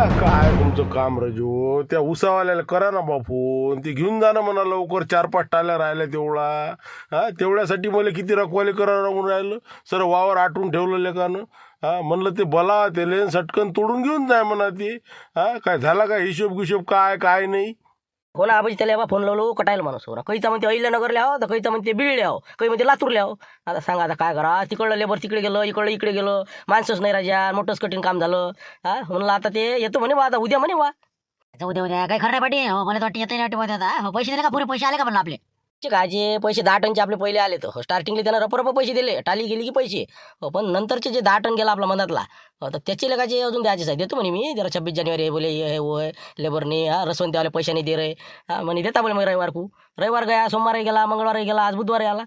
काय तुमचं काम रजो, त्या उसावाल्याला करा ना बापू, ते घेऊन जा ना म्हणा लवकर. 4-5 टाल्या राहिल्या तेवढा. तेवढ्यासाठी मला किती रखवाले करा लागून राहिलं. सर वावर आटून ठेवलं लेकानं. म्हणलं ते बला ते लेन सटकन तोडून घेऊन जाय म्हणा ते. काय झाला काय हिशोब गिशोब काय काय नाही. हो ना आबाजी त्याला फोन लावलो कटायला माणूस हो ना. कहीचा म्हणते अहिल्यानगरला आहो तर कहीचा म्हणते बीडले आहो, काही म्हणते लातूरले आहो. आता सांगा आता काय करा. तिकडलं लेबर तिकडे गेलं, इकडलं इकडे गेलं, माणसंच नाही राजा, मोठंच कठीण काम झालं. म्हणलं आता ते येतो म्हणे बा, आता उद्या म्हणे बा. उद्या उद्या काही खरं नाही पाठी. हो मला तर वाटतं येते नाही आता. हो पैसे दिले का? पुरे पैसे आले का म्हणलं आपले? कायचे पैसे 10 टनचे आपले पहिले आले तर स्टार्टिंगले त्यानं रपरप पैसे दिले, टाली गेली की पैसे. पण नंतरचे जे 10 टन गेला आपला मधातला, तर त्याचे लगाचे अजून द्यायचे आहे. देतो म्हणे मी जरा 26 जानेवारी बोले हे वो है लेबरने रसवंतीवाले पैसे नाही दे रे. म्हणे देता बोले मग रविवार को. रविवार गया, सोमवार गेला, मंगळवार गेला, आज बुधवार आला.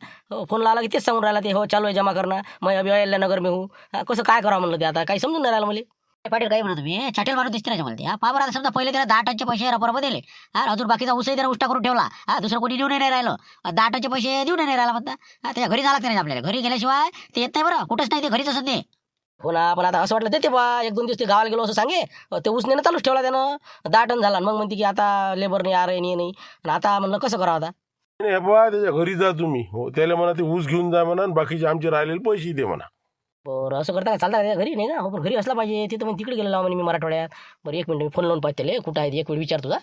फोन लावला की तेच सांगून राहिला ते, हो चालू आहे जमा करणं, मैं अभी अहिल्यानगर में हूँ. कसं काय करावं म्हणलं ते, आता काही समजून नाही राहिलं मला. पाटील काही म्हणा तुम्ही छाटेल मारून दिसते ना मला ते. पाबर आता समजा पहिले त्याला 10 टनचे पैसे रपरप दिले. अजून बाकीचा उसही त्याला उष्टा करून ठेवला. दुसरं कोणी देऊन नाही राहिलं. 10 टनचे पैसे देऊन नाही राहिला म्हणता. त्याच्या घरी जावं लागते नाही आपल्याला. घरी गेल्याशिवाय ते येत नाही बरं, कुठंच नाही ते घरीच असत ते. हो ना, पण आता असं वाटलं देते बा, 1-2 दिवस ते गावाला गेलो असं सांगे. ते उसने चालूच ठेवला त्यानं. 10 टन झाला मग म्हणते की आता लेबर नाही, अरे नाही. आणि आता म्हणलं कसं करावं आता. हे बा त्याच्या घरी जा तुम्ही. हो त्याला म्हणा ते ऊस घेऊन जा म्हणा आणि बाकीचे आमचे राहिलेले पैसे दे म्हणा. बरं असं करता का चालता का घरी नाही का? हो पण घरी असला पाहिजे. तिथं मग तिकडे गेलेला म्हणे मी मराठवाड्यात. बरं 1 मिनिट मी फोन लावून पाहते त्याला कुठं आहे ते. 1 मिनिट विचारतो का.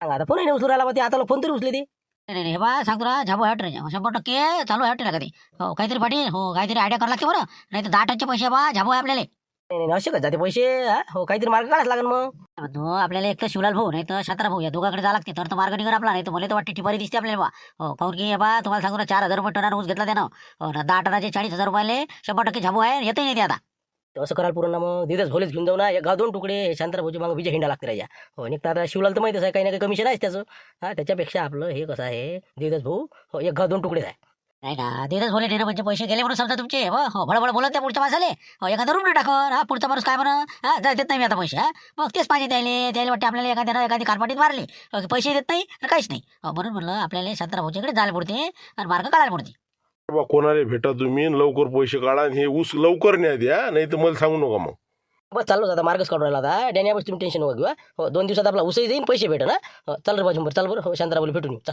सांगा आता फोन नाही उचलू राहिला बा ते. आता फोन तरी उचले ते. नाही नाही हे बा सांगतो ना, झाबो हट रे 100% चालू आहे हॉटेल कधी. हो काहीतरी पाटील, हो काहीतरी आयडिया करावं लागते बरं. नाही तर 10 टनचे पैसे बा झाबो आहे आपल्याला. नाही नाही असे का जाते पैसे. हो काहीतरी मार्ग काढायला लागेल मग. म्हणतो आपल्याला एक तर शिवलाल भाऊ नाही तर शात्रा भाऊ या दोघांकडे जावं लागते तर मार्ग निघर आपला. नाही तर मला तर वाटते टिपारी दिसते आपल्याला बा. हो काऊन की बा तुम्हाला सांगू ना 4,000 रुपये टनानं ऊस घेतला त्यानं. हो ना 10 टनाचे 40,000 रुपयाले 100% झाबो आहे. येतही नाही ते आता. तर असं करायला पुरण ना मग. दिदच भोलेच घेऊन जाऊ ना. 1 2 तुकडे शांतरा भाऊची मग विजय हिंडा लागते राजा. हो निघता आता शिवलाल तर माहितीच आहे काही ना काही कमिशन आहेच त्याचं. त्याच्यापेक्षा आपलं हे कसं आहे दिदच भाऊ. हो 1 2 तुकडेच आहे. नाही ना देतच बोले डेरा म्हणजे पैसे गेले म्हणून समजा तुमचे. हो भडबड बोलत त्या पुढच्या माणसाले. हो एखादा रूम टाकून पुढचा माणूस काय म्हणा देत नाही मी आता पैसे. मग तेच पाहिजे त्याला वाटते आपल्याला एखाद्यानं एखादी कारपाटीत मारली. पैसे देत नाही आणि काहीच नाही. म्हणून म्हणलं आपल्याला शांतरा भाऊच्याकडे जायला पडते आणि मार्ग काढायला पडते. बा कोणाला भेटा तुम्ही आणि लवकर पैसे काढा आणि हे ऊस लवकर न्या द्या, नाही तर मला सांगू नका मग. बस चाललो आता मार्गच काढून राहिला आता. डॅनिया बस तुम्ही टेन्शन घेऊ. हो 2 दिवसात आपला उसही जाईन, पैसे भेट ना. चल रे बाजून बरं चाल बरं. हो शांतरा बोल भेटून येऊ चल.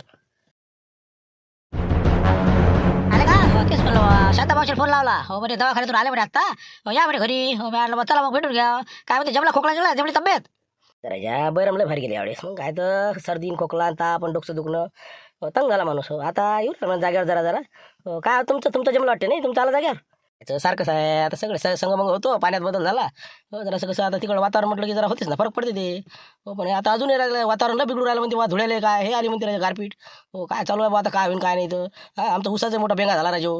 आले का? हो तेच म्हणलं शांता भाऊशी फोन लावला. हो बरे दवाखान्यातून आले बरे आता. हो या बरे घरी. हो मॅडम चला मग भेटून घ्या. काय म्हणते जमला खोकला गेला जमली तब्येत? राजा बरं मला भारी गेले यावेळेस. मग काय तर सर्दी खोकला ताप पण डोकं दुखणं. तंग झाला माणूस. हो आता येऊ लागला जाग्यावर जरा जरा. काय तुमचं जमलं वाटते नाही तुमचं आला जाग्यावर. याचं सारखंच आहे आता सगळे संगमंग होतो, पाण्यात बदल झाला. हो जरा कसं आता तिकडं वातावरण म्हटलं की जरा होतेच ना, फरक पडते ते. हो पण आता अजूनही राहिलं वातावरण बिघडून राहिलं म्हणते. धुळ्याले काय हे आली म्हणते राजा गारपीट. हो काय चालू आहे बा आता काय होईन काय नाही तर. आमचा उसाचा मोठा बेंगा झाला राजो.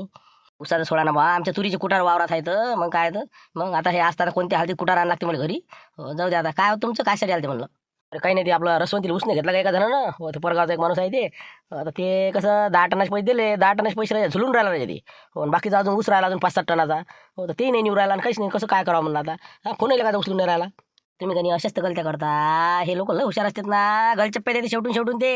उसाचा सोडा ना बा, आमच्या तुरीचे कुटार वावरात आहेत. मग काय तर मग आता हे असताना कोणत्या हळदी कुटार आणायला लागते मला घरी. हो जाऊ दे आता काय तुमचं काय साठी आलं ते म्हणलं. अरे काही नाही ते आपलं रसवंतीला उसने घेतला का एका जणानं. हो ते परगावचा एक माणूस आहे ते. आता ते कसं 10 टनाचे पैसे दिले. 10 टनाचे पैसे झुलून राहिला राजा ते. हो आणि बाकीचा अजून ऊस राहिला अजून 5-7 टनाचा. हो तर ते नाही निवड राहिला आणि काहीच नाही. कसं काय करावं म्हणलं आता. फोन येईल का उचलून नाही राहिला. तुम्ही काही अशाच तर गलत्या करता. हे लोक लय हुशार असतात ना. गलचप्पे देते शेवटून ते.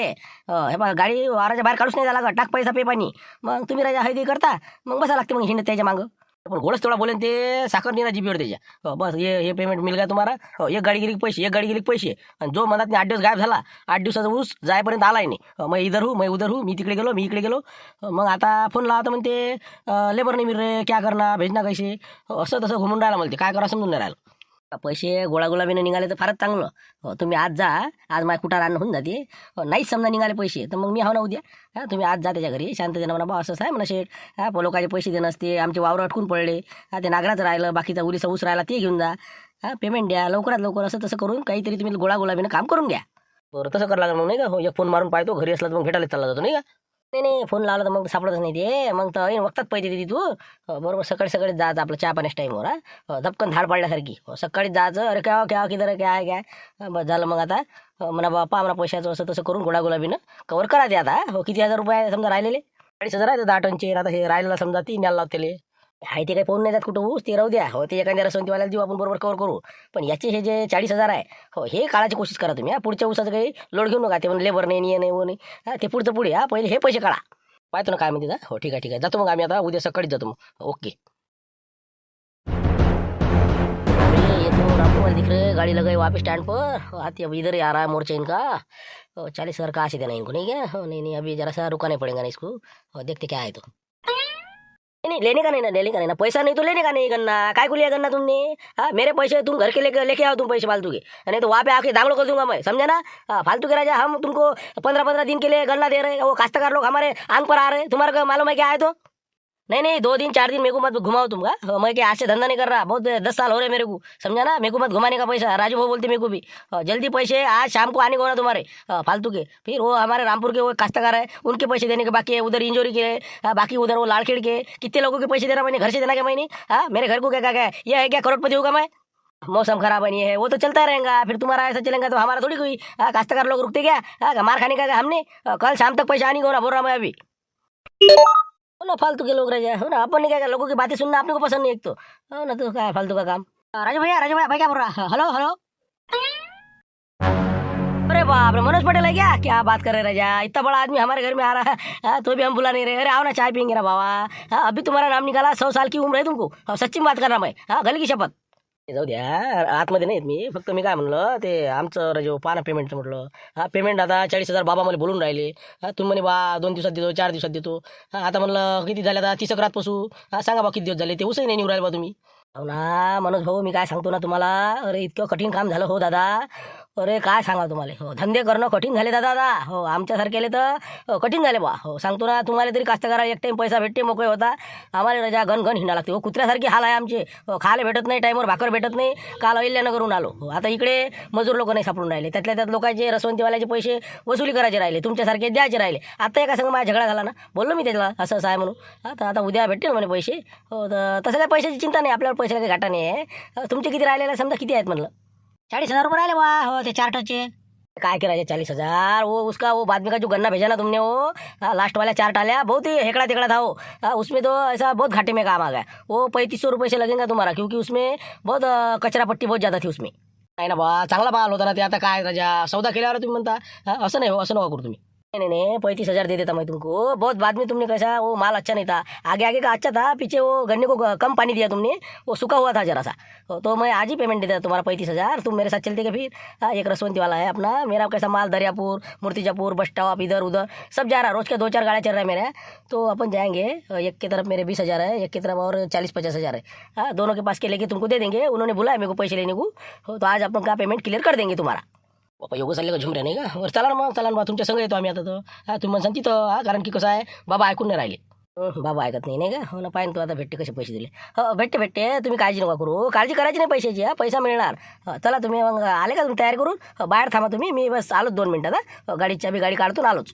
हे बघा गाडी वाराच्या बाहेर काढूच नाही झाला. टाक पैसा पे पाणी. मग तुम्ही राजा हळदी करता मग बसा लागते मग हिंड त्याच्या मागं. पण गोळच तेवढा बोलेन ते साखर नाही ना जीबीवर त्याच्या. हो बस हे पेमेंट मिल गया तुम्हाला. हो 1 गाडी गेली की पैसे, 1 गाडी गेली की पैसे. आणि जो म्हणत नाही 8 दिवस गायब झाला. 8 दिवसाचा ऊस जायपर्यंत आलाय नाही. मैं इधर हूँ मैं उधर हूँ, मी तिकडे गेलो मी इकडे गेलो. मग आता फोन लावता म्हणते लेबर नाही मिल रे क्या करना भेजना कैसे. असं तसं घुमून राहिला म्हणते. काय करा समजून नाही राहिलं. पैसे गोळागुलाबीनं निघाले तर फारच चांगलं. हो तुम्ही आज जा. आज माझ्या कुटार आणून होऊन जाते. नाहीच समजा निघाले पैसे तर मग मी ना उद्या. तुम्ही आज जा त्याच्या घरी शांततेनं म्हणा बा असंच आहे म्हणा शेठ. लोकांचे पैसे देणं असते. आमचे वावर अटकून पडले. ते नागराचं राहिलं बाकीचा उलीचा ऊस राहिला ते घेऊन जा. पेमेंट द्या लवकरात लवकर. असं तसं करून काहीतरी तुम्ही गोळागुलाबीनं काम करून घ्या. बरं तसं करावं लागलं मग नाही का. हो 1 फोन मारून पाहतो घरी असला तर मग भेटायला चालला जातो नाही का. नाही फोन लावला तर मग सापडतच नाही ते. मग तर ऐन वक्तात पैसे देते तू. बरोबर सकाळी सकाळीच जायचं आपलं चहा पाण्याच्या टाईमवर. धपकन धाड पाडल्यासारखी. सकाळीच जायचं. अरे क्या किधर काय काय बस झालं मग आता. म्हणा बापा म्हणा पैशाचं असं तसं करून गोळागुलाबीनं कवर करा ते आता. हो किती हजार रुपये समजा राहिलेले 40,000 आहे 10 टनचे. आता हे राहिलेला समजा 3 न्यायला लावतेले. आहे ते काही पाहून नाही जात कुठं ऊस ते राहू द्या. हो ते एखाद्या रसवंतीवाल्याला देऊ आपण बरोबर कवर करू. पण याचे हे जे 40,000 आहे हो हे काढायची कोशिश करा तुम्ही. पुढच्या ऊसाचं काही लोड घेऊ नका. ते पण लेबर नाही नाही वो नाही. ते पुढचं पुढे पहिले हे पैसे काढा. पाहतो ना काय म्हणते. हो ठीक आहे जातो मग आम्ही आता उद्या सकाळीच जातो मग. ओके. दिख रहे गाड़ी लगाई वापस स्टैंड पर आती अब इधर ही आ रहा है मोर्चा इनका 40,000 कहाँ से देना इनको नहीं क्या नहीं नहीं अभी जरा सा रुकाने पड़ेगा ना इसको देखते क्या है तो नहीं लेने का नहीं ना लेने का नहीं ना पैसा नहीं तो लेने का नहीं गन्ना काय को लिया गन्ना तुमने हाँ मेरे पैसे तुम घर के लेके आओ तुम पैसे फालतू के नहीं तो वहाँ पे आके दांगड़ो कर दूंगा मैं समझा ना फालतू के राजा हम तुमको 15-15 दिन के लिए गन्ना दे रहे हैं वो काश्तकार लोग हमारे आंग पर आ रहे हैं तुम्हारे को मालूम है क्या है तो नहीं नहीं 2 दिन 4 दिन मेरे को मत घुमाओ तुम मैं क्या आज से धंधा नहीं कर रहा बहुत 10 साल हो रहे मेरे को समझा ना मेरे को मत घुमाने का पैसा राजू भाई बोलते मेरे को भी जल्दी पैसे आज शाम को आने को ना तुम्हारे फालतू के फिर वो हमारे रामपुर के वो काश्तकार है उनके पैसे देने के बाकी है उधर इंजोरी के बाकी उधर वो लाड़खेड़ के कितने लोगों के पैसे देना मैंने घर से देना क्या मैंने मेरे घर को क्या क्या यह है क्या करोड़पति होगा मैं मौसम खराब नहीं है वो तो चलता रहेगा फिर तुम्हारा ऐसा चलेगा तो हमारा थोड़ी कोई काश्तकार लोग रुकते क्या मार खाने का हमने कल शाम तक पैसा आने को ना बोल रहा मैं अभी हो ना फालतू के लोग रह जाए हो ना अपन ने क्या लोगों की बातें सुनना अपने को पसंद नहीं एक तो हो ना तो क्या है फालतू का काम राजू भैया भाई क्या बोल रहा? हेलो हेलो अरे बाप रे मनोज पटेल है क्या बात कर रहे राजा इतना बड़ा आदमी हमारे घर में आ रहा है तो भी हम बुला नहीं रहे अरे आओ ना चाय पियेंगे ना बाबा अभी तुम्हारा नाम निकाला 100 साल की उम्र है तुमको सच्ची बात कर रहा मैं गली की शपथ जाऊ द्या आतमध्ये नाहीत मी फक्त मी काय म्हणलं ते आमचं जो पाना पेमेंटचं म्हटलं पेमेंट आता 40,000 बाबा मला बोलून राहिले तुम्ही म्हणे बा 2 दिवसात देतो 4 दिवसात देतो आता म्हणलं किती झाले आता 30 रात पासू सांगा बा किती दिवस झाले ते उसही नाही निवडायला बा तुम्ही हो ना मनोज भाऊ मी काय सांगतो ना तुम्हाला अरे इतकं कठीण काम झालं हो दादा अरे काय सांगा तुम्हाला हो धंदे करणं कठीण झाले दादा हो आमच्यासारखेले तर कठीण झाले बा हो सांगतो ना तुम्हाला तरी कास्तकारा एक टाईम पैसा भेटते मोकळे होता आम्हाला रजा घन हिंडा लागते हो कुत्र्यासारखी हाल आहे आमचे खायला भेटत नाही टाईमवर भाकर भेटत नाही काल अहिल्यानगरून आलो हो आता इकडे मजूर लोक नाही सापडून राहिले त्यातल्या त्यात लोकांचे रसवंतीवाल्याचे पैसे वसुली करायचे राहिले तुमच्यासारखे द्यायचे राहिले आता एका संग माझा झगडा झाला ना बोललो मी त्याला असं आहे म्हणून आता उद्या भेटेल म्हणे पैसे हो तर तसं काही पैशाची चिंता नाही आपल्याला पैशाला काही घाटा नाही आहे तुमचे किती राहिलेले समजा किती आहेत म्हणलं 40,000 रुपये राहिले बा हो ते 4 टनचे काय करायचे 40,000 वो उसका वो बाद में का जो गन्ना भेजा ना तुमने वो लास्ट वाला 4 टालिया बहुत ही हेकड़ा तेकड़ा था वो उसमें तो ऐसा बहुत घाटे में काम आ गया वो 3500 रुपये से लगेगा तुम्हारा क्योंकि उसमें बहुत कचरा पट्टी बहुत ज़्यादा थी उसमें नाही ना बा चांगला माल होता ना ते आता काय राजा सौदा केल्यावर तुम्ही म्हणता असं नाही हो असं नका करू तुम्ही नहीं 35,000 दे देता मैं तुमको बहुत बाद में तुमने कैसा वो माल अच्छा नहीं था आगे आगे का अच्छा था पीछे वो गन्ने को कम पानी दिया तुमने वो सूखा हुआ था जरा सा तो मैं आज ही पेमेंट दे देता तुम्हारा 35,000 तुम मेरे साथ चलते क्या फिर एक रसवंती वाला है अपना मेरा कैसा माल दरियापुर मूर्तिजापुर बस स्टॉप इधर उधर सब जा रहा है रोज के 2-4 गाड़ियाँ चल रहा है मेरे तो अपन जाएंगे एक की तरफ मेरे 20,000 है एक की तरफ और 40-50,000 है दोनों के पास के लेके तुमको दे देंगे उन्होंने बुलाया मेरे को पैसे लेने को तो आज अपन का पेमेंट क्लियर कर देंगे तुम्हारा बाबा योगं चालले का झुमऱ्या नाही का बरं चला ना मग चला ना बा तुमच्या संग येतो आम्ही आता तर तुम्ही म्हणसान तिथं कारण की कसं आहे बाबा ऐकून नाही राहिले बाबा ऐकत नाही का हो ना पाहिजे तू आता भेटते कसे पैसे दिले हो भेटते तुम्ही काळजी नका करू काळजी करायची नाही पैशाची पैसा मिळणार चला तुम्ही मग आले का तुम्ही तयारी करून बाहेर थांबा तुम्ही मी बस आलोच 2 मिनिटात गाडीच्या गाडी काढतो आलोच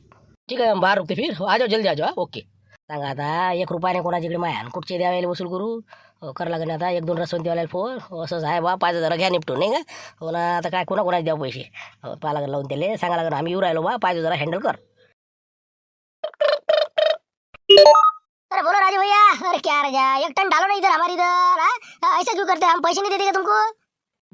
ठीक आहे बाहेर रुकते फिर आ जाओ जल्दी आ जाओ ओके सांगा आता 1 रुपयाने कोणाच्याकडे माया कुठचे द्यावेला वसूल करू करावं लागेल आता 1-2 रसवंतीवाल्याला फोन असंच आहे बा 5,000 घ्या निपटून नाही का हो ना आता काय कोणाकोणाचे द्या पैसे पाहा लागेल लावून त्याला सांगा लागेल आम्ही येऊ राहिलो बा 5,000 हँडल कर अरे बोलो राजू भैया अरे क्या राजा 1 टन डालो ना इधर हमारे इधर ऐसा क्यों करते हैं हम पैसे नहीं देते क्या तुमको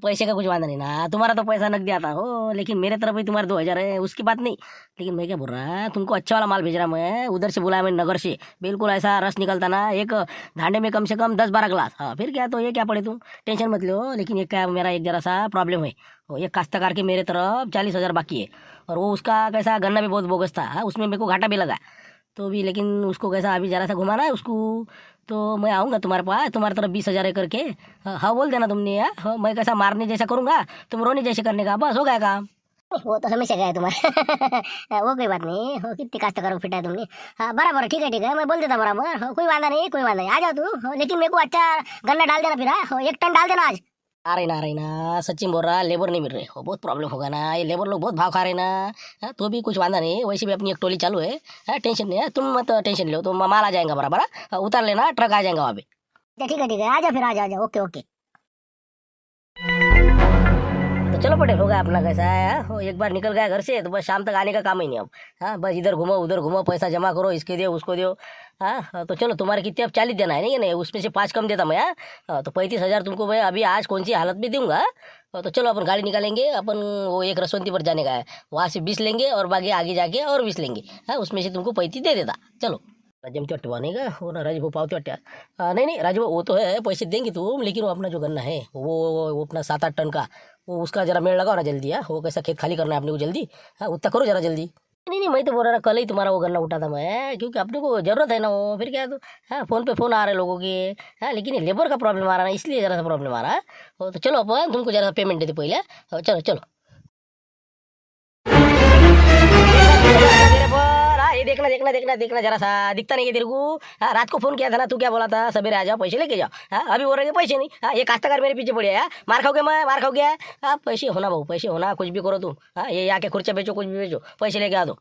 पैसे का कुछ वादा नहीं ना तुम्हारा तो पैसा नकदी आता हो लेकिन मेरे तरफ भी तुम्हारे 2,000 है उसकी बात नहीं लेकिन मैं क्या बोल रहा तुमको अच्छा वाला माल भेज रहा मैं उधर से बुलाया मैंने नगर से बिल्कुल ऐसा रस निकलता ना एक धांडे में कम से कम 10-12 ग्लास फिर क्या तो ये क्या पड़े तुम टेंशन मत लो लेकिन ये क्या मेरा एक जरा सा प्रॉब्लम है एक काश्तकार के मेरे तरफ 40,000 बाकी है और वो उसका कैसा गन्ना भी बहुत बोगस था उसमें मेरे को घाटा भी लगा तो भी लेकिन उसको कैसा अभी जरा सा घुमाना है उसको तो मैं आऊँगा तुम्हारे पास तुम्हारी तरफ 20,000 है करके हाँ बोल देना तुमने हाँ मैं कैसा मारने जैसा करूँगा तुम रोने जैसे करने का बस हो गया काम वो तो हमेशा गया तुम्हारा वो कोई बात नहीं हो कितनी काश्त करो फिटा तुमने हाँ बराबर ठीक है मैं बोल देता बराबर कोई वादा नहीं आ जाओ तू लेकिन मेरे को अच्छा गन्ना डाल देना फिर 1 टन डाल देना आज आ रही ना सचिन बोल रहा लेबर नहीं मिल रहे हो बहुत प्रॉब्लम होगा ना ये लेबर लोग बहुत भाव खा रहे ना तो भी कुछ वादा नहीं वैसे भी अपनी एक टोली चालू है टेंशन नहीं है तुम मत टेंशन लो तो माल आ जाएगा बराबर उतार लेना ट्रक आ जाएगा वहाँ पे ठीक है आ जाओ फिर आ जाओ ओके तो चलो पटेल हो गया अपना कैसा है हो एक बार निकल गया घर से तो बस शाम तक आने का काम ही नहीं अब बस इधर घूमो उधर घूमो पैसा जमा करो इसके दो उसको दो तो चलो तुम्हारे कितने अब 40 देना है नहीं उसमें से 5 कम देता मैं तो 35,000 तुमको मैं अभी आज कौन सी हालत में दूंगा तो चलो अपन गाड़ी निकालेंगे अपन वो एक रसवंती पर जाने का है वहाँ से 20 लेंगे और बाकी आगे जाके और 20 लेंगे उसमें से तुमको 35 दे देता चलो जमती वाटते बा नहीं का हो ना राजू भाऊ पावती वाटते नहीं नहीं राजू भाऊ वो तो है पैसे देंगे तुम लेकिन वो अपना जो गन्ना है वो अपना 7-8 टन का वो उसका जरा मेड़ लगाओ ना जल्दी। वो कैसा खेत खाली करना है अपने को जल्दी। उतना करो जरा जल्दी। नहीं नहीं मैं तो बोल रहा कल ही तुम्हारा वो गन्ना उठा था मैं क्योंकि अपने को जरूरत है ना वो फिर क्या है तो फ़ोन पे फ़ोन आ रहे लोगों के। लेकिन ये लेबर का प्रॉब्लम आ रहा है इसलिए जरा सा प्रॉब्लम आ रहा है। तो चलो अपन तुमको जरा पेमेंट देते पहले। चलो चलो मेरे पर ये देखना देखना देखना देखना जरा सा दिखता नहीं है तेरे को। रात को फोन किया था ना तू क्या बोला था सवेरे आ जाओ पैसे लेके जाओ। अभी बोल रहे हैं पैसे नहीं। ये काश्तकार मेरे पीछे पड़े है। मार खाओगे मैं मार खाओगे। पैसे होना भाऊ पैसे होना कुछ भी करो तुम। ये आके खुर्चा बेचो कुछ भी बेचो पैसे लेके आ दो।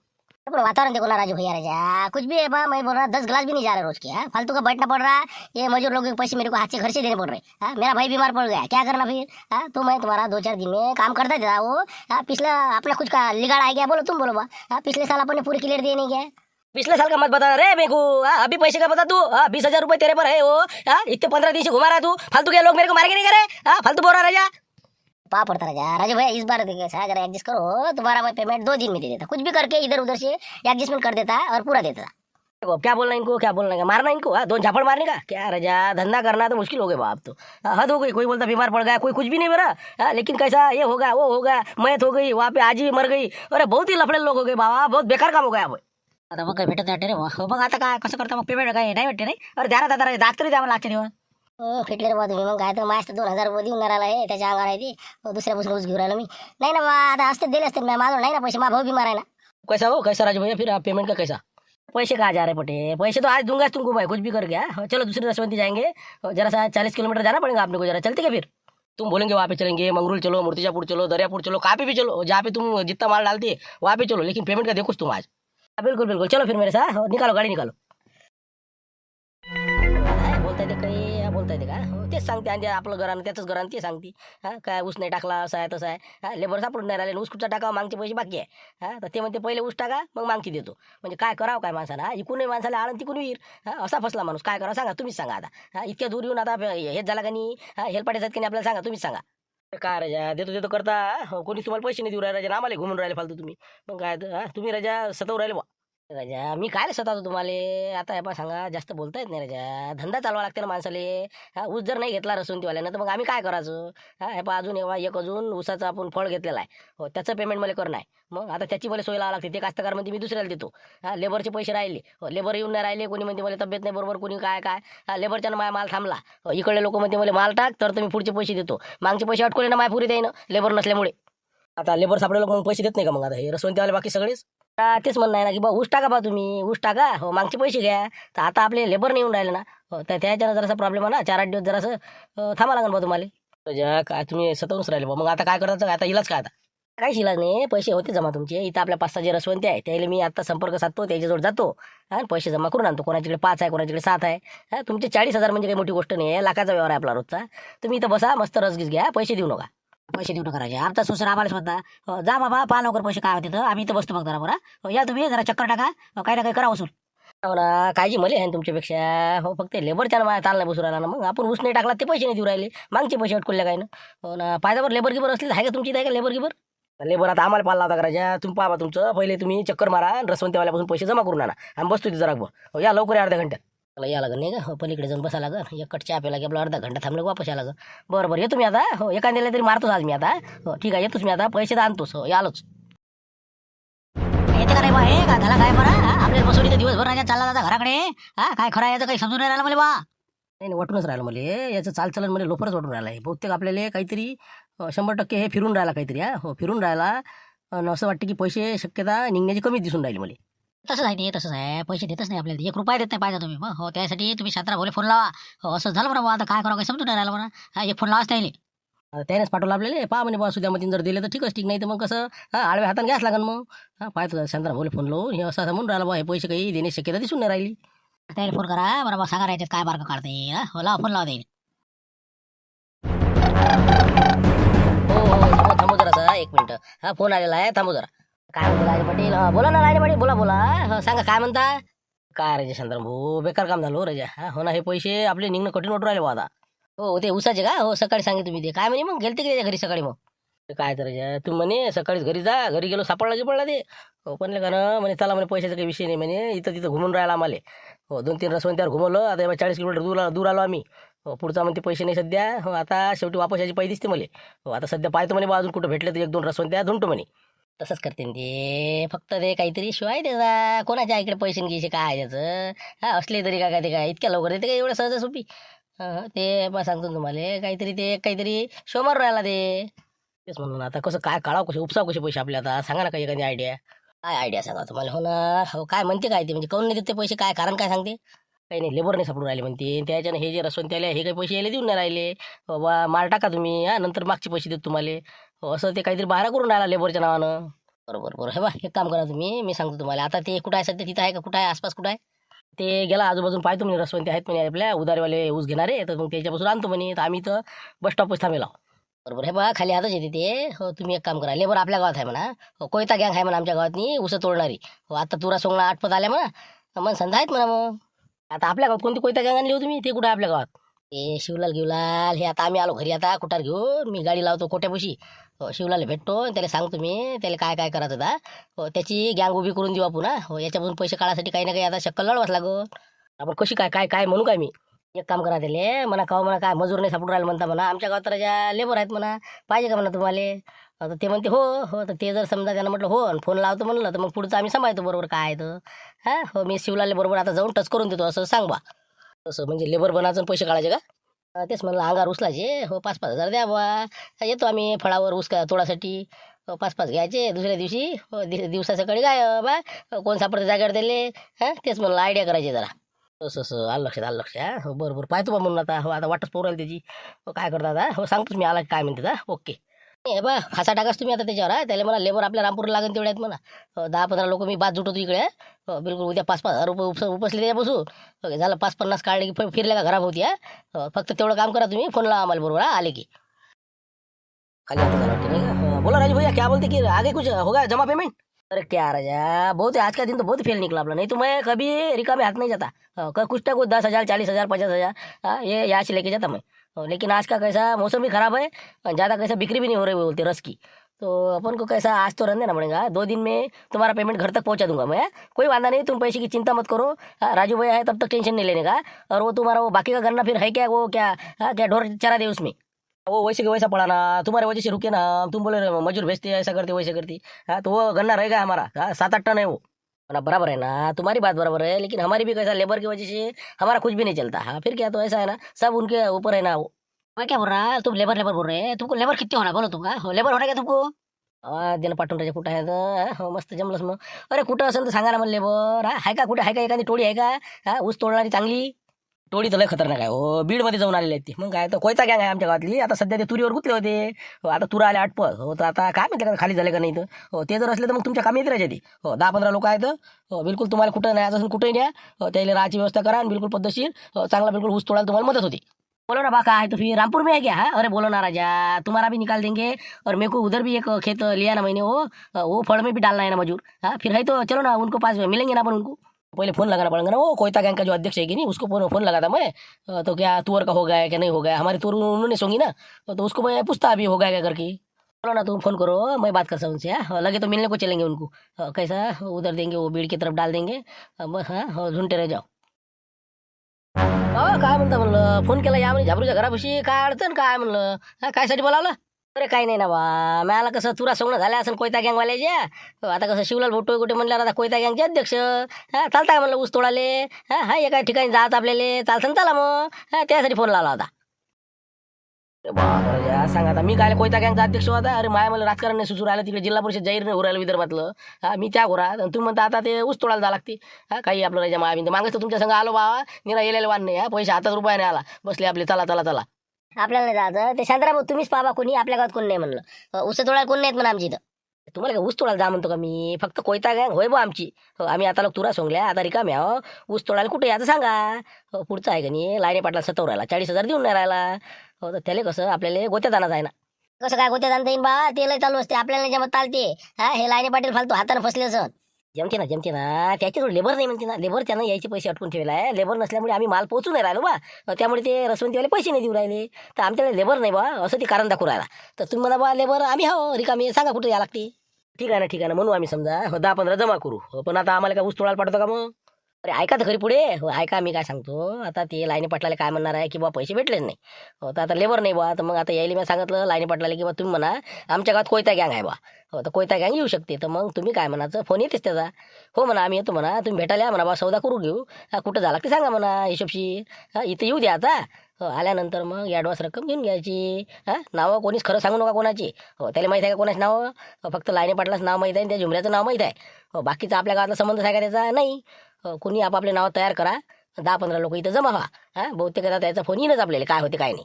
पण वातावरण देखो ना राजू भैया राजा कुछ भी है बा मैं बोल रहा 10 गिलास भी नहीं जा रहा रोज के। फालतू का बैठना पड़ रहा है। ये मजदूर लोगों के पैसे मेरे को हाथ से घर से देने पड़ रहे। मेरा भाई बीमार पड़ गया क्या करना फिर। तो मैं तुम्हारा 2-4 दिन में काम करता था वो। पिछला अपना कुछ का लिगाड़ आ गया बोलो तुम बोलो बा। पिछले साल अपन ने पूरी क्लियर दिए नहीं क्या। पिछले साल का मत बता रे मेरे को। अभी पैसे का बता तू। 20,000 रुपए तेरे पर है वो। इतने 15 दिन से घुमा रहा है तू फालतू के लोग मेरे को मारेंगे नहीं करे। फालतू बोल रहा राजा पा पड़ता राजा। राजू भैया इस बार देखिए जरा एडजस्ट करो। तुम्हारा मैं पेमेंट 2 दिन में दे देता कुछ भी करके इधर उधर से एडजस्टमेंट कर देता और पूरा देता। क्या बोलना इनको क्या बोलना है मारना इनको। 2 झापड़ मारने का क्या राजा धंधा करना तो मुश्किल हो गया बाप तो। हद हो गई। कोई बोलता बीमार पड़ गया कोई कुछ भी नहीं मेरा। लेकिन कैसा ये होगा वो होगा मैथ हो गई वहाँ पे आज ही मर गई। अरे बहुत ही लफड़े लोग हो गए बाबा बहुत बेकार काम हो गया। आता मग काही भेटत नाही रे मग आता काय कसं करता मग पेमेंट काय नाही भेटते नाही। अरे द्या ना दादा दात तरी द्या मला आजच्या दिवस। फिटले रे बा तुम्ही मग काय तर माझ्या 2,000 रुपये देऊन राहिला आहे त्याच्या अंगावर आहे ती दुसऱ्या पासून घुस घेऊन राहिलो मी। नाही ना बा आता असते दिले असते माझं नाही ना पैसे माझा भाऊ बीमार आहे ना। कैसा हो कैसा राजू भैया फिर पेमेंट का कैसा। पैसे कहाँ जा रहे पटे पैसे तो आज दूंगा तुमको भाई कुछ भी कर गया। चलो दूसरी रसवंती जाएंगे जरा सा 40 किलोमीटर जाना पड़ेगा आपने को जरा चलते क्या फिर। तुम बोलेंगे वहाँ पे चलेंगे मंगरूल चलो मूर्तिजापुर चलो दरियापुर चलो कहाँ पे भी चलो जहाँ पे तुम जितना माल डालते वहाँ पे चलो लेकिन पेमेंट का देखो तुम आज। बिल्कुल बिल्कुल चलो फिर मेरे साथ निकालो गाड़ी निकालो। बोलता येते काही बोलता येते का तेच सांगते आणि आपलं घरानं त्याचंच घरानं ते सांगते। काय ऊस नाही टाकला असं आहे तसं आहे। लेबर सापडून नाही राहिले ऊस कुठचा टाकावा मागचे पैसे बाकी आहे। तर ते म्हणते पहिले ऊस टाका मग मागची देतो म्हणजे काय करावं काय माणसाला इकूनही माणसाला आळण तिकून विहीर। असा फसला माणूस काय करावं सांगा तुम्हीच सांगा आता। इतक्या दूर येऊन आता हेच झाला का नाही हेलपाटे जात की नाही आपल्याला सांगा तुम्हीच सांगा। काय राजा देतो देतो करता कोणी तुम्हाला पैसे नाही देऊ राहिले राजा आम्हाला घुमून राहिले फालतू तुम्ही मग काय तुम्ही राजा सतवून राहिले बा। राजा मी काय सतावतो तुम्हाला आता हे पा सांगा जास्त बोलता येत नाही राजा धंदा चालवा लागते ना माणसाले। ऊस जर नाही घेतला रसवंतीवाल्यानं तर मग आम्ही काय करायचं। हे पा अजून एक अजून ऊसाचं आपण फळ घेतलेला आहे हो त्याचं पेमेंट मला करणं आहे। मग आता त्याची मला सोय लावा लागते ते कास्तकार म्हणते मी दुसऱ्याला देतो। लेबरचे पैसे राहिले हो लेबर येऊन नाही राहिले कोणी म्हणते मला तब्येत नाही बरोबर कोणी काय काय लेबरच्यानं माय माल थांबला इकडे लोक म्हणते मला माल टाक तर तुम्ही पुढचे पैसे देतो मागचे पैसे अटकवले ना माय पुरी देईन लेबर नसल्यामुळे। आता लेबर सापडे लोक मग पैसे देत नाही का मग आता हे रसवंतीवाले बाकी सगळेच। तेच म्हणणं आहे ना की बा ऊस टाका बा तुम्ही ऊस टाका हो मागचे पैसे घ्या। तर आता आपले लेबर नाही येऊन राहिले ना हो त्याच्यानं जरासा प्रॉब्लेम आहे ना 4-8 दिवस जरासं थांबा लागेल बा तुम्हाला। काय तुम्ही सतवूनच राहिले बा मग आता काय करायचं आता इलाज काय आता काहीच इलाज नाही पैसे होते जमा तुमचे इथं आपल्या 5-6 जे रसवंती आहे त्याला मी आता संपर्क साधतो त्याच्याजवळ जातो आणि पैसे जमा करून आणतो। कोणाच्याकडे 5 आहे कोणाच्याकडे 7 आहे। तुमचे 40,000 म्हणजे काही मोठी गोष्ट नाही आहे लाखाचा व्यवहार आहे आपला रोजचा। तुम्ही इथं बसा मस्त रसगीस घ्या पैसे देऊ नका। पैसे देऊ नका राजा आमचा सुसरा आम्हाला स्वतः जा बाबा पहा लवकर पैसे काय होते तर आम्ही इथं बसतो बघ जरा बरं या तुम्ही जरा चक्कर टाका काही ना काही करा वसूल। हो ना काळजी मले आहे तुमच्यापेक्षा हो फक्त लेबरच्या ना ताल नाही बसू राहिला ना मग आपण ऊस नाही टाकला ते पैसे नाही देऊ राहिले मागचे पैसे अटकले काय ना हो ना पायदावर लेबर गिबर असले आहे का तुमची आहे का लेबर गिबर। लेबर आता आम्हाला पाला होता राजा तुम्ही पाहा तुमचं पहिले तुम्ही चक्कर मारा रसवंतीवाल्यापासून पैसे जमा करून आणा आम्ही बसतो तिथं जरा हो या लवकर अर्ध्या घंट्यात। मला या लागेल नाही का हो पलीकडे जाऊन बसा लागेल एक कट चहा प्याला की आपला अर्धा घंटा थांबलं वापस या लागेल। बरं बरं येतो मी आता हो एखाद्याला तरी मारतोच आज मी आता हो ठीक आहे येतोच मी आता पैसे तर आणतोच हो आलोच। येते का नाही बा हे का झाला काय बरं आपल्याला बसवली तर दिवसभर राजा चालला जाता घराकडे काय खरं याचं काही समजून नाही राहिलं मला बा। नाही वाटूनच राहिलं मला याचं चालचलन मला लोफरच वाटून राहिलं आहे बहुतेक आपल्याला काहीतरी 100% हे फिरून राहिला काहीतरी हो फिरून राहिला असं वाटतं की पैसे शक्यता निघण्याची कमी दिसून राहिली मला। तसंच आहे ते तसंच आहे पैसे देतच नाही आपल्याला 1 रुपया देत नाही पाहिजे तुम्ही मग हो त्यासाठी तुम्ही 17 भोले फोन लावा हो असं झालं बरं आता काय करावं काही समजून नाही राहिलं बरं एक फोन लावाच त्याने त्यानेच पाठवलं आपल्याला पहा म्हणे बा सुद्यामध्ये जर दिले तर ठीकच ठीक नाही तर मग कसं आडव्या हाताने घ्यास लागेल मग पाहतो 17 भोले फोन लावून हे असं म्हणून राहिलं बा हे पैसे काही देण्याची शक्यता दिसून नाही राहिली। त्याला फोन करा बरं सांगा याच्यात काय मार्ग काढता येईल हो लावा फोन लावा देईल। हो थांबू जरा 1 मिनिट फोन आलेला आहे थांबू जरा। काय म्हणतो राजे पाटील बोला ना राजे पाटील बोला बोला सांगा काय म्हणता। काय राजे चंद्र भाऊ बेकार काम झालं हो राजा हो ना हे पैसे आपले निघणं कठीण वाटू राहिले बा आता हो ते उसाचे का हो सकाळी सांगितलं तुम्ही ते काय म्हणे मग गेलते की त्याच्या घरी सकाळी मग काय तर तू म्हणे सकाळीच घरी जा, घरी गेलो सापडला गिपडला ते. हो पण का ना म्हणे चला म्हणे पैशाचा काही विषय नाही म्हणे, इथं तिथं घुमून राहिला आम्हाला. हो 2-3 रसवंत्यावर घुमवलं, आता 40 किलोमीटर दूर आलो आम्ही. हो पुढचा म्हणते पैसे नाही सध्या. हो आता शेवटी वापस याची पाय दिसते मला. हो आता सध्या पाहतो म्हणे बा, अजून कुठं भेटले तर 1-2 रसवंत्या धुंटो म्हणे. तसंच करते न ते, फक्त ते काहीतरी शिवाय देता कोणाच्या इकडे पैसे घ्यायचे काय त्याचं. हा असले तरी काय काय ते काय इतक्या लवकर देते काय एवढं सहजासोपी. ते बा सांगतो ना तुम्हाला, काहीतरी शो मारून राहिला ते. तेच म्हणून आता कसं काय काढावं, कसे उपसाव कसे पैसे आपले, आता सांगा ना काही एखादी आयडिया. काय आयडिया सांगा तुम्हाला. हो ना, हो काय म्हणते काय ते, म्हणजे काऊन नाही देत ते पैसे, काय कारण काय सांगते. काही नाही, लेबर नाही सापडून राहिले म्हणते त्याच्यानं. हे जे रसवंत आले हे काही पैसे यायला देऊन नाही राहिले. बाबा माल टाका तुम्ही, नंतर मागचे पैसे देतो तुम्हाला. हो असं ते काहीतरी बहाणा करून राहिला लेबरच्या नावानं. बरोबर हे बा, एक काम करा तुम्ही, मी सांगतो तुम्हाला. आता ते कुठं आहे सध्या, तिथं आहे का, कुठं आहे आसपास, कुठं आहे ते. गेला आजूबाजून पाहतो म्हणे, रसवंती आहेत म्हणे आपल्या उधारवाले ऊस घेणारे, तर मग त्याच्यापासून आणतो म्हणे. तर आम्ही तर बस स्टॉपच थांबेला. बरोबर हे बा, खाली हातच येते ते. हो तुम्ही एक काम करा, लेबर आपल्या गावात आहे म्हणा. हो कोयता गँग आहे म्हणा आमच्या गावातनी ऊस तोडणारी. हो आता तुरा सोंगला आटपत आल्या म्हणा, मन संधा आहेत म्हणा. मग आता आपल्या गावात कोणती कोयता गँग आणली हो तुम्ही, ते कुठं आहे आपल्या गावात. ते शिवलाल गिवलाल हे, आता आम्ही आलो घरी, आता कुठार घेऊन मी गाडी लावतो कोट्यापाशी. हो शिवलाल भेटतो आणि त्याला सांगतो मी, त्याला काय काय करायचं होता. हो त्याची गँग उभी करून देऊ आपण. हो याच्यापासून पैसे काढायसाठी काही ना काही आता शक्कल लढवाच लागो. आपण कशी काय काय काय म्हणू काय मी. एक काम करा त्याले म्हणा, का म्हणा काय मजूर नाही सापडून राहिलं म्हणता म्हणा, आमच्या गावात तर ज्या लेबर आहेत म्हणा, पाहिजे का म्हणा तुम्हाला. तर ते म्हणते हो हो. तर ते जर समजा त्यांना म्हटलं हो आणि फोन लावतो म्हणलं, तर मग पुढचं आम्ही सांभाळतो बरोबर काय आहे तर. हां हो मी शिवलाले बरोबर आता जाऊन टच करून देतो असं सांग बा. तसं म्हणजे लेबर बनायचं आणि पैसे काढायचे का. तेच म्हणलं अंगावर उचलायचे. हो 5-5 हजार द्या बा, येतो आम्ही फळावर ऊस का तोडासाठी. हो 5-5 घ्यायचे, दुसऱ्या दिवशी हो दिवसा सकाळी काय बा, कोण सापडते जागेवर दिले. तेच म्हणलं आयडिया करायची जरा. तसं आलं लक्षात. हो बरोबर पाहतो बा म्हणून आता. हो आता वाटच पोरायला त्याची. हो काय करता आता, हो सांगतोच मी आला काय म्हणते. ओके हे बा, फासा टाकाच तुम्ही आता त्याच्यावर. त्याला मला लेबर आपल्या रामपूरला लागेल तेवढ्या आहेत म्हणा. 10-15 लोक मी बाद जुटवतो इकडे. हो बिलकुल उद्या 5-5 हजार रुपये उपसले त्याच्यापासून. ओके झालं 5-50 काढले की फिरले का घरात होती. फक्त तेवढं काम करा तुम्ही, फोन लावा आम्हाला बरोबर आले की. खाली आता झालं वाटतं नाही का. बोला राजू भैया, क्या बोलते कि आगे कुछ होगा जमा पेमेंट. अरे क्या राजा, बहुत आज का दिन तो बहुत फेल निकला अपना, नहीं तो मैं कभी रिका में हाथ नहीं जाता। कुछ ना कुछ 10,000 40,000 50,000 ये यहाँ से लेके जाता मैं। लेकिन आज का कैसा मौसम भी खराब है, ज़्यादा कैसा बिक्री भी नहीं हो रही बोलते रस की। तो अपन को कैसा आज तो रहने देना पड़ेगा, 2 दिन में तुम्हारा पेमेंट घर तक पहुंचा दूंगा मैं। कोई वादा नहीं, तुम पैसे की चिंता मत करो। राजू भैया है तब तक टेंशन नहीं लेने का। और वो तुम्हारा वो बाकी का गन्ना फिर है क्या, वो क्या क्या ढोर चरा दे उसमें, वो वैसे के वैसा पड़ा ना, तुम्हारे वजह से रुके ना। तुम बोले मजूर भेजते ऐसा करते वैसे करती। तो वो गन्ना रहेगा हमारा 7-8 टन है वो ना। बराबर है ना, तुम्हारी बात बराबर है, लेकिन हमारी भी कैसा लेबर की वजह से हमारा कुछ भी नहीं चलता। फिर क्या, तो ऐसा है ना, सब उनके ऊपर है ना वो। मैं क्या बोल रहा, तुम लेबर लेबर बोल रहे हैं, तुमको लेबर कितने होना बोलो तुमका, लेबर होना क्या तुमको. दिन पाठवून राहायचे कुठं आहे तर. हो मस्त जमलंच मग. अरे कुठं असेल तर सांगा ना मला लेबर. आहे का कुठे, आहे का एखादी टोळी आहे का ऊस तोडणारी चांगली. टोळी तर लय खतरनाक आहे हो, बीडमध्ये जाऊन आलेले आहेत ते. मग काय तर कोयता गँग आहे आमच्या गावातली. आता सध्या ते तुरीवर गुतले होते. हो आता तुरा आले आटपत. हो तर आता काय माहिती का खाली झाले का नाही तर. हो ते जर असले तर मग तुमच्या कामी येत राहायचे ते. हो 10-15 लोक आहेत. हो बिलकुल तुम्हाला कुठं नाही असून कुठेही न्या. हो त्याला राहायची व्यवस्था करा आणि बिलकुल पद्धतशीर चांगला बिलकुल ऊस तोडायला तुम्हाला मदत होती. बोलो ना बाका है तो फिर रामपुर में है क्या. अरे बोलो ना राजा, तुम्हारा भी निकाल देंगे और मेरे को उधर भी एक खेत लिया ना मैंने, वो फल में भी डालना है ना मजूर. फिर है तो चलो ना, उनको पास मिलेंगे ना अपन उनको. पहले फोन लगाना पड़ेगा ना, वो कोयता गैंग का जो अध्यक्ष है कि नहीं, उसको फोन लगा था मैं. तो क्या तुअर का हो गया है क्या नहीं हो गया, हमारी तुअर उन्होंने सोंगी ना. तो उसको मैं पूछता अभी हो गया क्या करके. बोलो ना तुम फोन करो, मैं बात करता हूँ उनसे. लगे तो मिलने को चलेंगे उनको. कैसा उधर देंगे, वो बीड़ की तरफ डाल देंगे. बस हाँ ढूंढते रह जाओ. काय म्हणता म्हणलं, फोन केला या म्हणे झाबरूच्या घरापाशी, काय अडचण काय म्हणलं. कायसाठी बोलावलं. अरे काही नाही ना बा, मला कसं तुरा सोंगणं झालं असं कोयता गँगवाल्याच्या. आता कसं शिवलाल भोटो कुठे म्हणल्यावर आता कोयता गँगचे अध्यक्ष. चालता म्हणलं ऊस तोडाले. एका ठिकाणी जात आपल्याला चालतं चला मग. त्यासाठी फोन लावला होता. बापरे सांगा आता, मी काय कोयता गँगचा अध्यक्ष होता. अरे माय मला राजकारण नाही सुचू राहिलं, तिकडे जिल्हा परिषद जाहीर नाही हो राहिलं विदर्भातलं. मी त्या घोरात तुम्ही म्हणता आता ते ऊस तोडायला जावं लागते. काही आपलं राजा मायाबिंद मागच तर तुमच्या संग आलो बाबा, निरा येलेला वाण नाही. पैसे हातात रुपयाने आला, बसले आपले चला चला चला. आपल्याला नाही जायचं ते शांतराम, तुम्हीच पाहा कोणी आपल्या गावात कोण नाही म्हणलं. ऊस तोडायला कोण नाहीत म्हणा आमची इथं. तुम्हाला काय ऊस तोडायला जा म्हणतो का मी, फक्त कोयता गँग होय बा आमची. आम्ही आता लोक तुरा सोंगल्या, आता रिकाम्या ऊस तोडायला कुठे आता सांगा. पुढचं आहे का नाही, लाईने पाटला 70 राहिला, 40,000 देऊन नाही राहिला. हो तर त्याला कसं आपल्याला गोत्यात आणायचं आहे ना. कसं काय गोत्यात आणता येईन बा, ते लय चालू असते आपल्याला नाही जमत चालते. हे लाईने पाटील फालतू हाताने फसले असं. जमते ना त्याच्याजवळ लेबर नाही म्हणते ना, लेबर त्यानं यायचे पैसे अटकून ठेवले आहे. लेबर नसल्यामुळे आम्ही माल पोहोचू नाही राहिलो बा, त्यामुळे ते रसवंतीवाले पैसे नाही देऊ राहिले. तर आमच्याकडे लेबर नाही बा, असं ते कारण दाखवू राहिला. तर तुम्ही म्हणा बा लेबर आम्ही हो रिकामी, सांगा कुठे या लागते. ठीक आहे ना म्हणू आम्ही समजा 10-15 जमा करू. पण आता आम्हाला काय ऊस तोडायला पाठवतो का मग? अरे ऐका तर खरी पुढे, ऐका मी काय सांगतो. आता ते लाईनी पाटलाला काय म्हणणार आहे की बा पैसे भेटलेच नाही. तर आता लेबर नाही बा, तर मग आता यायला मी सांगितलं लाईनी पाटलाला की बा तुम्ही म्हणा आमच्या गावात कोयता गँग आहे बा. तर कोयता गँग येऊ शकते. तर मग तुम्ही काय म्हणायचं, फोन येतेच त्याचा. हो म्हणा आम्ही येतो म्हणा, तुम्ही भेटायला या म्हणा बा, सौदा करू घेऊ. कुठं झाला ते सांगा म्हणा हिशोबशीर. इथं येऊ द्या आता. आल्यानंतर मग ॲडव्हान्स रक्कम घेऊन घ्यायची. नावं कोणीच खरं सांगू नका कोणाची. त्याला माहीत आहे का कोणाची नावं? फक्त लाईनी पाटलाचं नाव माहीत आहे आणि त्या झुमऱ्याचं नाव माहीत आहे. बाकीचा आपल्या गावातला संबंध आहे का त्याचा? नाही. कोणी आपापले नाव तयार करा, 10-15 लोक इथं जमा व्हा. बहुतेक आता त्याचा फोन येईनच आपल्याला, काय होते काय नाही.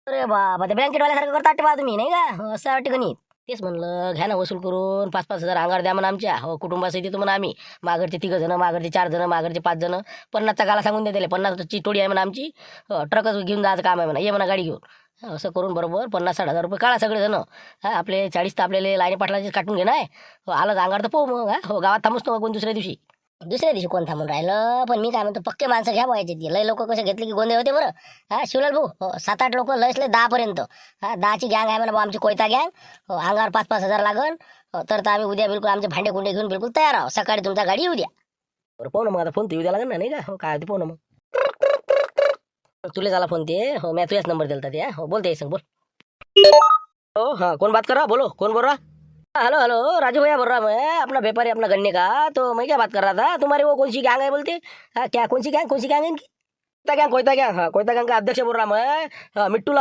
अरे बाबा ते बँकेटवाल्यासारखं करता वाटते बा तुम्ही, नाही का? असं वाटते गणित. तेच म्हणलं घ्या ना वसूल करून 5-5 हजार अंगार द्या म्हणा आमच्या. कुटुंबासहित येतो म्हणा आम्ही. माघरचे 3 जण, माघरचे 4 जण, माघरचे 5 जण. 50चा गाला सांगून द्या त्याला. 50ची टोळी आहे म्हणा आमची. ट्रकच घेऊन जायचं काम आहे म्हणा, ये म्हणा गाडी घेऊन. असं करून बरोबर 50-60 हजार रुपये काढा सगळे जण. आपले 40 तर आपल्याला लाईनी पाटलाचे काटून घेणार आहे. आलं अंगार तर पाहू मग. गावात थांबूच नको कोण दुसऱ्या दिवशी. दुसऱ्या दिवशी कोण थांबून राहिलं? पण मी काय म्हणतो पक्के माणसं घ्या व्हायचे. लय लोक कसे घेतले की गोंधळ होते बरं. शिवलाल भाऊ 7-8 लोक लयसले 10पर्यंत. 10ची गँग आहे म्हणा आमची कोयता गँग. अंगावर 5-5 हजार लागन. तर आम्ही उद्या बिलकुल आमचे भांडे कुंडे घेऊन बिलकुल तयार आहोत. सकाळी तुमचा गाडी येऊ द्या. बरं पाहू ना मग, आता फोन तर येऊ द्या लागेल ना, नाही का? काय ते पाहू ना मग. तुला झाला फोन ते? मी तुझ्याच नंबर दिलता ते. बोलते संग बोल. हाँ कौन बात कर रहा? बोलो कौन बोल रहा? हेलो हेलो राजू भैया बोल रहा मैं, अपना व्यापारी अपना गन्ने का. तो मैं क्या बात कर रहा था, तुम्हारी वो कौन सी गैंग है बोलते? क्या कौन सी गैंग है इनकी? कोयता गैंग, हाँ कोयता गैंग का अध्यक्ष बोल रहा मैं. मिट्टू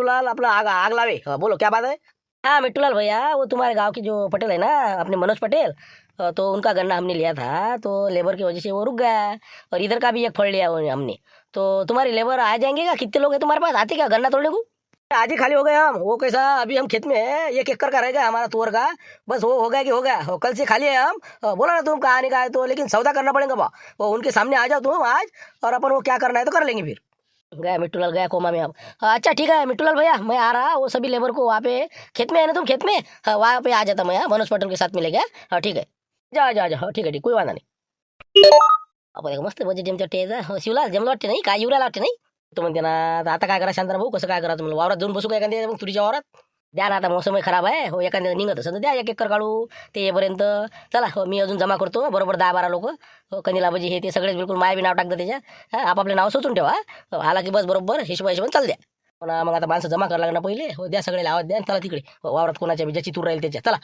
लाल अपना आग लावे. बोलो क्या बात है? हाँ मिट्टू लाल भैया, वो तुम्हारे गांव की जो पटेल है ना, अपने मनोज पटेल. तो उनका गन्ना हमने लिया था, तो लेबर की वजह से वो रुक गया. और इधर का भी एक फल लिया हमने. तो तुम्हारी लेबर आ जाएंगे क्या? कितने लोग हैं तुम्हारे पास, आते क्या गन्ना तोड़ने को? आज ही खाली हो गए हम. वो कैसा, अभी हम खेत में है, 1 एकड़ का रहेगा हमारा तुअर का. बस वो हो गया कि हो गया. कल से खाली है हम. बोला ना तुम कहाँ आने का है तो, लेकिन सौदा करना पड़ेगा बा. वो उनके सामने आ जाओ तुम आज, और अपन वो क्या करना है तो कर लेंगे. फिर गया मिट्टूलाल, गया कोमा में अब. अच्छा ठीक है मिट्टूलाल भैया, मैं आ रहा. वो सभी लेबर को वहाँ पे खेत में है ना तुम, खेत में वहाँ पे आ जाता मैं. मनोज पटेल के साथ मिलेगा. हाँ ठीक है, जा ठीक आहे, कोई वादा नाही. आपण मस्त बजेट जमच्या टेजा. शिवला जमलं वाटते नाही, काय युराला वाटते नाही. तो म्हणते ना आता काय करा शांताराम भाऊ, कसं काय करायचं म्हणलं, वावरात जाऊन बसू का एखाद्या मग तुरीच्या वावरात? द्या ना, आता मोसमही खराब आहे. एखाद्या निघत असेल तर द्या 1 एकर काढू ते येईपर्यंत. चला मी अजून जमा करतो बरोबर 10-12 लोक. कनिलाबाजी हे ते सगळेच बिलकुल माया बी नाव टाकतं त्याच्या. आपापले नाव सोचून ठेवा. आला की बस बरोबर हिशोबाने चाल द्या. पण मग आता माणसं जमा करायला लागणार पहिले. द्या सगळे लावत द्या, चला तिकडे वावरात कोणाच्या ज्याची तूर राहील त्याच्या. चला.